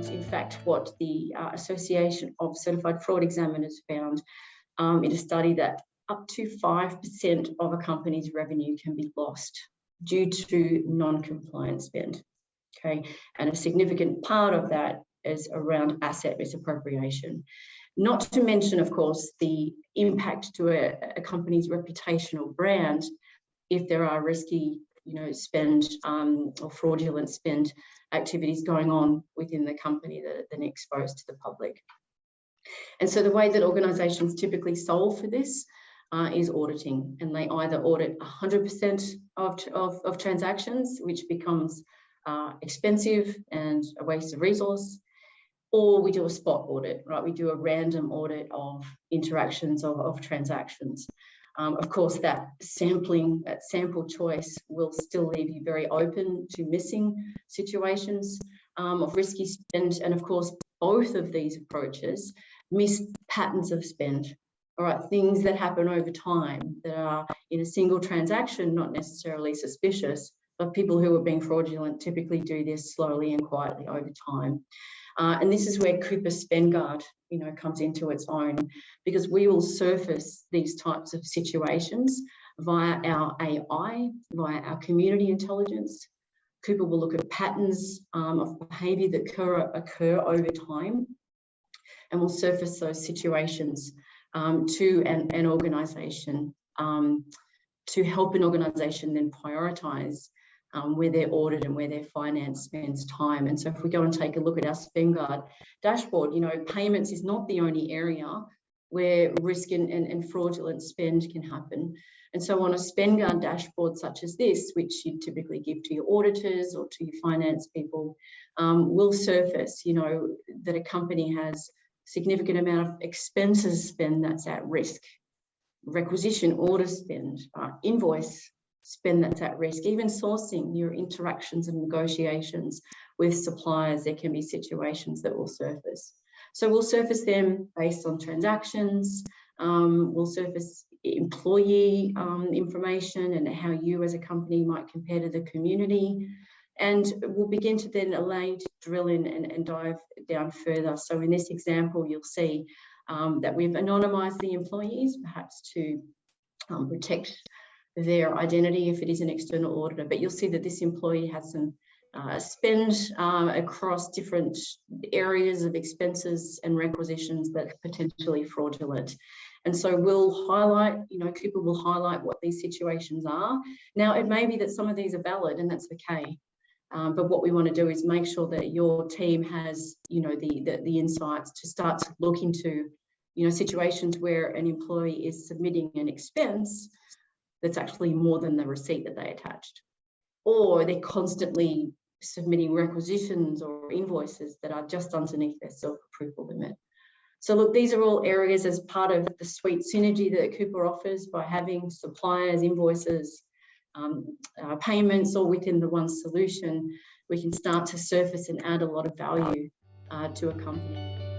And in fact, what the Association of Certified Fraud Examiners found in a study, that up to 5% of a company's revenue can be lost due to non-compliant spend. Okay, and a significant part of that is around asset misappropriation. Not to mention, of course, the impact to a company's reputational brand if there are risky, spend or fraudulent spend activities going on within the company that are then exposed to the public. And so the way that organisations typically solve for this is auditing, and they either audit 100% of transactions, which becomes expensive and a waste of resource, or we do a spot audit, right? We do a random audit of interactions of transactions. Of course, that sample choice will still leave you very open to missing situations of risky spend. And of course, both of these approaches miss patterns of spend, all right? Things that happen over time that are in a single transaction, not necessarily suspicious, but people who are being fraudulent typically do this slowly and quietly over time. And this is where Coupa Spend Guard, comes into its own, because we will surface these types of situations via our AI, via our community intelligence. Coupa will look at patterns of behaviour that occur over time, and will surface those situations to an organisation to help an organisation then prioritise where their audit and where their finance spends time. And so if we go and take a look at our Spend Guard dashboard, payments is not the only area where risk and fraudulent spend can happen. And so on a Spend Guard dashboard such as this, which you typically give to your auditors or to your finance people, will surface, that a company has significant amount of expenses spend that's at risk, requisition order spend, invoice spend that's at risk, even sourcing, your interactions and negotiations with suppliers. There can be situations that will surface. So we'll surface them based on transactions, we'll surface employee information and how you as a company might compare to the community. And we'll begin to then drill in and dive down further. So in this example, you'll see that we've anonymised the employees, perhaps to protect their identity if it is an external auditor. But you'll see that this employee has some spend across different areas of expenses and requisitions that are potentially fraudulent. And so we'll highlight, Coupa will highlight what these situations are. Now, it may be that some of these are valid, and that's okay. But what we want to do is make sure that your team has, the insights to start to look into, situations where an employee is submitting an expense that's actually more than the receipt that they attached, or they're constantly submitting requisitions or invoices that are just underneath their self-approval limit. So look, these are all areas as part of the suite synergy that Coupa offers by having suppliers, invoices, payments all within the one solution. We can start to surface and add a lot of value to a company.